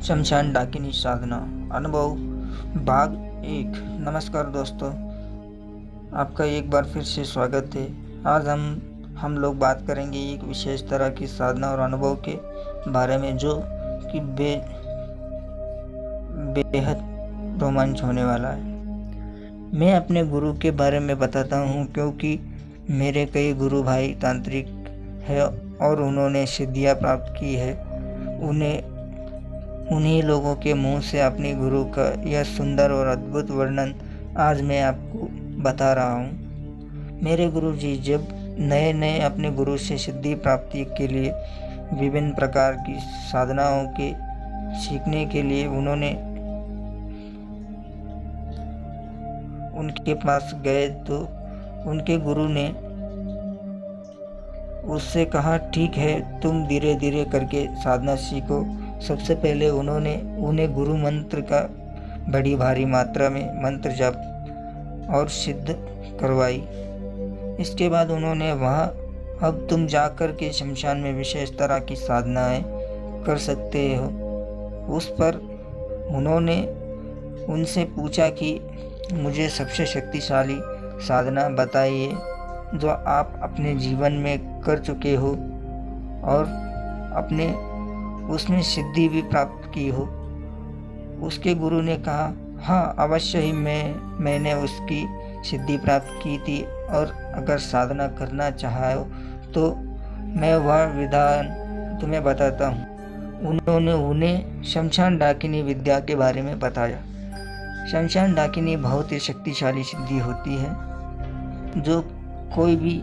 शमशान डाकिनी साधना अनुभव भाग 1। नमस्कार दोस्तों, आपका एक बार फिर से स्वागत है। आज हम लोग बात करेंगे एक विशेष तरह की साधना और अनुभव के बारे में जो कि बेहद रोमांच होने वाला है। मैं अपने गुरु के बारे में बताता हूँ क्योंकि मेरे कई गुरु भाई तांत्रिक है और उन्होंने सिद्धियाँ प्राप्त की है। उन्हीं लोगों के मुंह से अपने गुरु का यह सुंदर और अद्भुत वर्णन आज मैं आपको बता रहा हूँ। मेरे गुरु जी जब नए अपने गुरु से सिद्धि प्राप्ति के लिए विभिन्न प्रकार की साधनाओं के सीखने के लिए उनके पास गए तो उनके गुरु ने उससे कहा, ठीक है, तुम धीरे धीरे करके साधना सीखो। सबसे पहले उन्होंने उन्हें गुरु मंत्र का बड़ी भारी मात्रा में मंत्र जप और सिद्ध करवाई। इसके बाद उन्होंने वहाँ अब तुम जाकर के शमशान में विशेष तरह की साधनाएं कर सकते हो। उस पर उन्होंने उनसे पूछा कि मुझे सबसे शक्तिशाली साधना बताइए जो आप अपने जीवन में कर चुके हो और अपने उसमें सिद्धि भी प्राप्त की हो। उसके गुरु ने कहा, हाँ अवश्य ही मैंने उसकी सिद्धि प्राप्त की थी और अगर साधना करना चाहो तो मैं वह विधान तुम्हें बताता हूँ। उन्होंने उन्हें शमशान डाकिनी विद्या के बारे में बताया। शमशान डाकिनी बहुत ही शक्तिशाली सिद्धि होती है जो कोई भी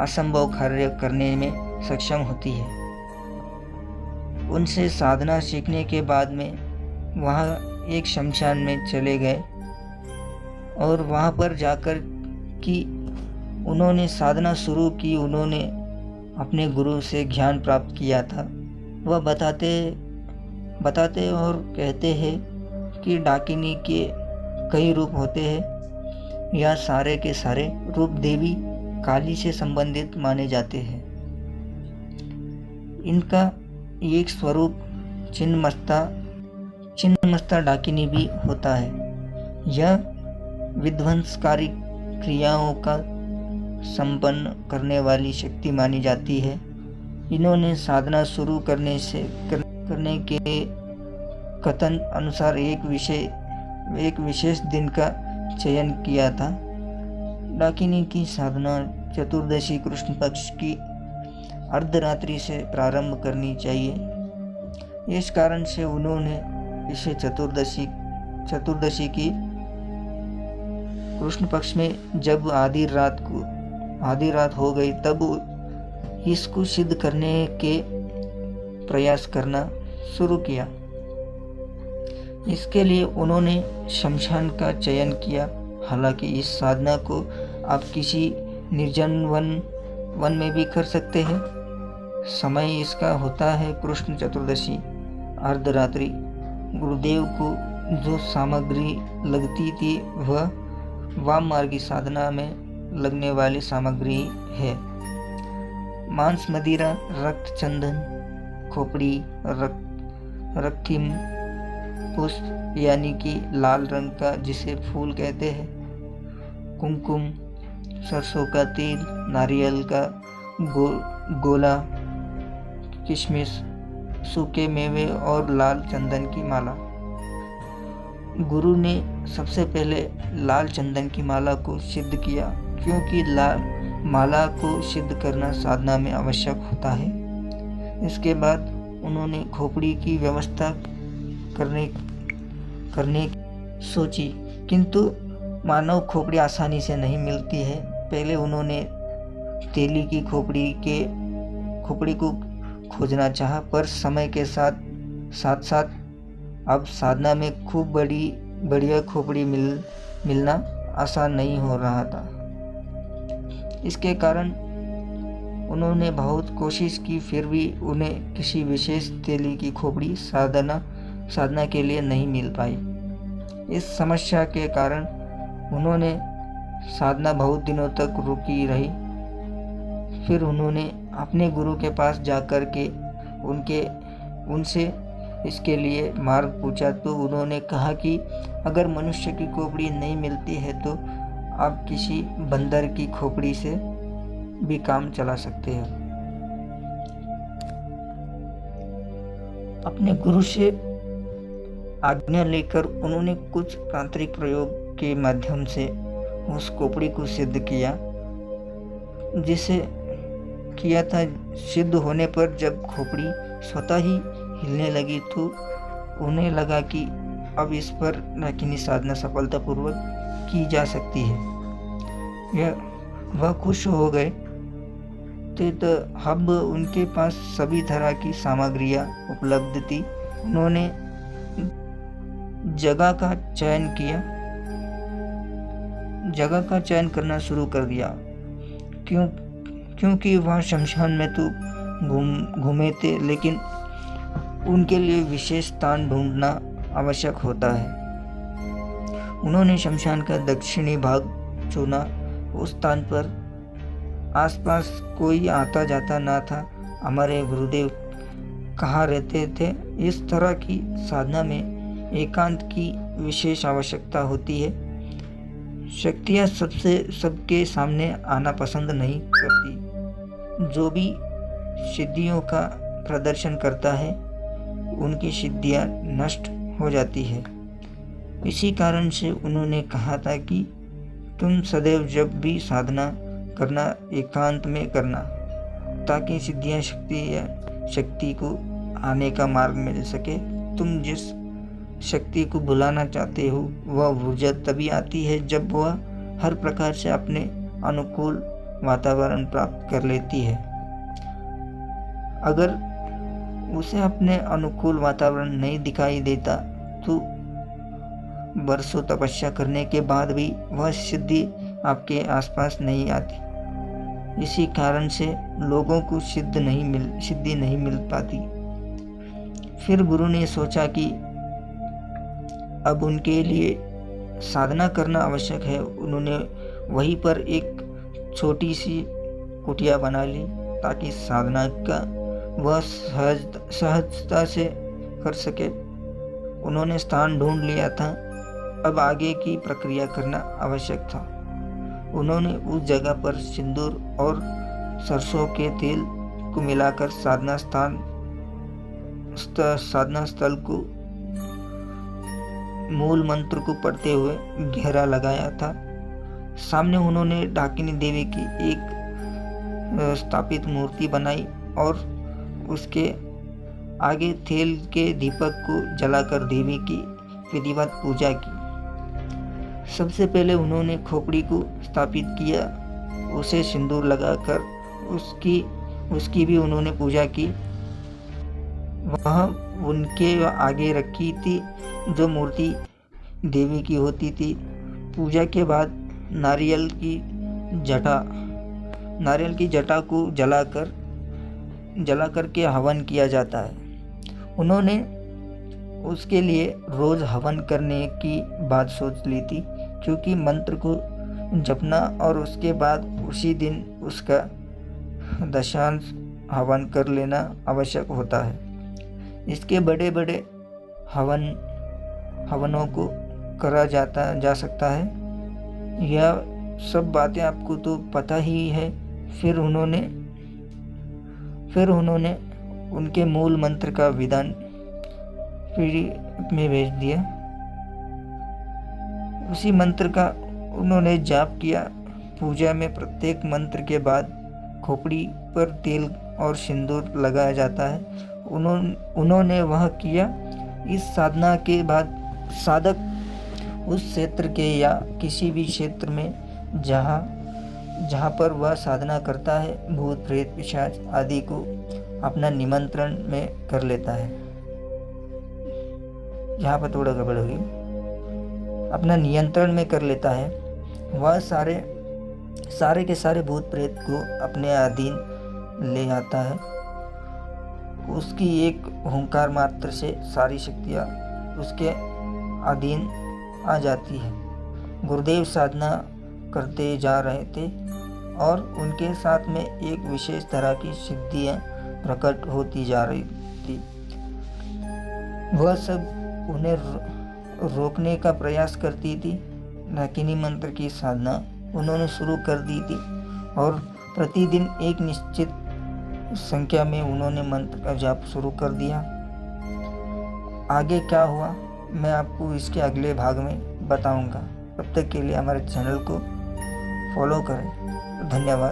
असंभव कार्य करने में सक्षम होती है। उनसे साधना सीखने के बाद में वहाँ एक शमशान में चले गए और वहाँ पर जाकर कि उन्होंने साधना शुरू की। उन्होंने अपने गुरु से ज्ञान प्राप्त किया था। वह बताते और कहते हैं कि डाकिनी के कई रूप होते हैं। यह सारे के सारे रूप देवी काली से संबंधित माने जाते हैं। इनका एक स्वरूप छिन्नमस्ता डाकिनी भी होता है। यह विध्वंसकारी क्रियाओं का संपन्न करने वाली शक्ति मानी जाती है। इन्होंने साधना शुरू करने के कथन अनुसार एक विशेष दिन का चयन किया था। डाकिनी की साधना चतुर्दशी कृष्ण पक्ष की अर्धरात्रि से प्रारंभ करनी चाहिए। इस कारण से उन्होंने इसे चतुर्दशी की कृष्ण पक्ष में जब आधी रात हो गई तब इसको सिद्ध करने के प्रयास करना शुरू किया। इसके लिए उन्होंने शमशान का चयन किया। हालांकि इस साधना को आप किसी निर्जन वन में भी कर सकते हैं। समय इसका होता है कृष्ण चतुर्दशी अर्धरात्रि। गुरुदेव को जो सामग्री लगती थी वह वाम मार्गी साधना में लगने वाली सामग्री है। मांस, मदिरा, रक्त, चंदन, खोपड़ी, रक्तिम पुष्प यानी कि लाल रंग का जिसे फूल कहते हैं, कुमकुम, सरसों का तेल, नारियल का गोला, किशमिश, सूखे मेवे और लाल चंदन की माला। गुरु ने सबसे पहले लाल चंदन की माला को सिद्ध किया क्योंकि लाल माला को सिद्ध करना साधना में आवश्यक होता है। इसके बाद उन्होंने खोपड़ी की व्यवस्था करने सोची, किंतु मानव खोपड़ी आसानी से नहीं मिलती है। पहले उन्होंने तेली की खोपड़ी को खोजना चाहा, पर समय के साथ अब साधना में खूब बढ़िया खोपड़ी मिलना आसान नहीं हो रहा था। इसके कारण उन्होंने बहुत कोशिश की, फिर भी उन्हें किसी विशेष तेली की खोपड़ी साधना के लिए नहीं मिल पाई। इस समस्या के कारण उन्होंने साधना बहुत दिनों तक रुकी रही। फिर उन्होंने अपने गुरु के पास जाकर के उनसे इसके लिए मार्ग पूछा तो उन्होंने कहा कि अगर मनुष्य की खोपड़ी नहीं मिलती है तो आप किसी बंदर की खोपड़ी से भी काम चला सकते हैं। अपने गुरु से आज्ञा लेकर उन्होंने कुछ तांत्रिक प्रयोग के माध्यम से उस खोपड़ी को सिद्ध किया, जिसे किया था। सिद्ध होने पर जब खोपड़ी स्वतः ही हिलने लगी तो उन्हें लगा कि अब इस पर नाकिनी साधना सफलतापूर्वक की जा सकती है। वह खुश हो गए थे तो अब उनके पास सभी तरह की सामग्रियां उपलब्ध थी। उन्होंने जगह का चयन करना शुरू कर दिया, क्योंकि वह शमशान में तो घूमे थे, लेकिन उनके लिए विशेष स्थान ढूंढना आवश्यक होता है। उन्होंने शमशान का दक्षिणी भाग चुना। उस स्थान पर आसपास कोई आता जाता ना था। हमारे गुरुदेव कहाँ रहते थे। इस तरह की साधना में एकांत की विशेष आवश्यकता होती है। शक्तियाँ सबके सामने आना पसंद नहीं करती। जो भी सिद्धियों का प्रदर्शन करता है उनकी सिद्धियाँ नष्ट हो जाती है। इसी कारण से उन्होंने कहा था कि तुम सदैव जब भी साधना करना एकांत में करना, ताकि सिद्धियाँ शक्ति को आने का मार्ग मिल सके। तुम जिस शक्ति को बुलाना चाहते हो वह ऊर्जा तभी आती है जब वह हर प्रकार से अपने अनुकूल वातावरण प्राप्त कर लेती है। अगर उसे अपने अनुकूल वातावरण नहीं दिखाई देता तो बरसों तपस्या करने के बाद भी वह सिद्धि आपके आसपास नहीं आती। इसी कारण से लोगों को सिद्धि नहीं मिल पाती। फिर गुरु ने सोचा कि अब उनके लिए साधना करना आवश्यक है। उन्होंने वहीं पर एक छोटी सी कुटिया बना ली ताकि साधना का वह सहजता से कर सके। उन्होंने स्थान ढूंढ लिया था, अब आगे की प्रक्रिया करना आवश्यक था। उन्होंने उस जगह पर सिंदूर और सरसों के तेल को मिलाकर साधना स्थल को मूल मंत्र को पढ़ते हुए घेरा लगाया था। सामने उन्होंने डाकिनी देवी की एक स्थापित मूर्ति बनाई और उसके आगे तेल के दीपक को जलाकर देवी की विधिवत पूजा की। सबसे पहले उन्होंने खोपड़ी को स्थापित किया, उसे सिंदूर लगाकर उसकी भी उन्होंने पूजा की। वह उनके आगे रखी थी जो मूर्ति देवी की होती थी। पूजा के बाद नारियल की जटा को जलाकर के हवन किया जाता है। उन्होंने उसके लिए रोज हवन करने की बात सोच ली थी, क्योंकि मंत्र को जपना और उसके बाद उसी दिन उसका दशांश हवन कर लेना आवश्यक होता है। इसके बड़े बड़े हवनों को करा जा सकता है। यह सब बातें आपको तो पता ही है। फिर उन्होंने उनके मूल मंत्र का विधान पीढ़ी में भेज दिया। उसी मंत्र का उन्होंने जाप किया। पूजा में प्रत्येक मंत्र के बाद खोपड़ी पर तेल और सिंदूर लगाया जाता है। उन्होंने वह किया। इस साधना के बाद साधक उस क्षेत्र के या किसी भी क्षेत्र में जहाँ पर वह साधना करता है भूत प्रेत पिशाच आदि को अपना निमंत्रण में कर लेता है। यहाँ पर थोड़ा गड़बड़ होगी, अपना नियंत्रण में कर लेता है। वह सारे के सारे भूत प्रेत को अपने अधीन ले आता है। उसकी एक हुंकार मात्र से सारी शक्तियाँ उसके अधीन आ जाती है। गुरुदेव साधना करते जा रहे थे और उनके साथ में एक विशेष तरह की सिद्धियाँ प्रकट होती जा रही थी। वह सब उन्हें रोकने का प्रयास करती थी। डाकिनी मंत्र की साधना उन्होंने शुरू कर दी थी और प्रतिदिन एक निश्चित संख्या में उन्होंने मंत्र का जाप शुरू कर दिया। आगे क्या हुआ मैं आपको इसके अगले भाग में बताऊंगा। तब तक के लिए हमारे चैनल को फॉलो करें। धन्यवाद।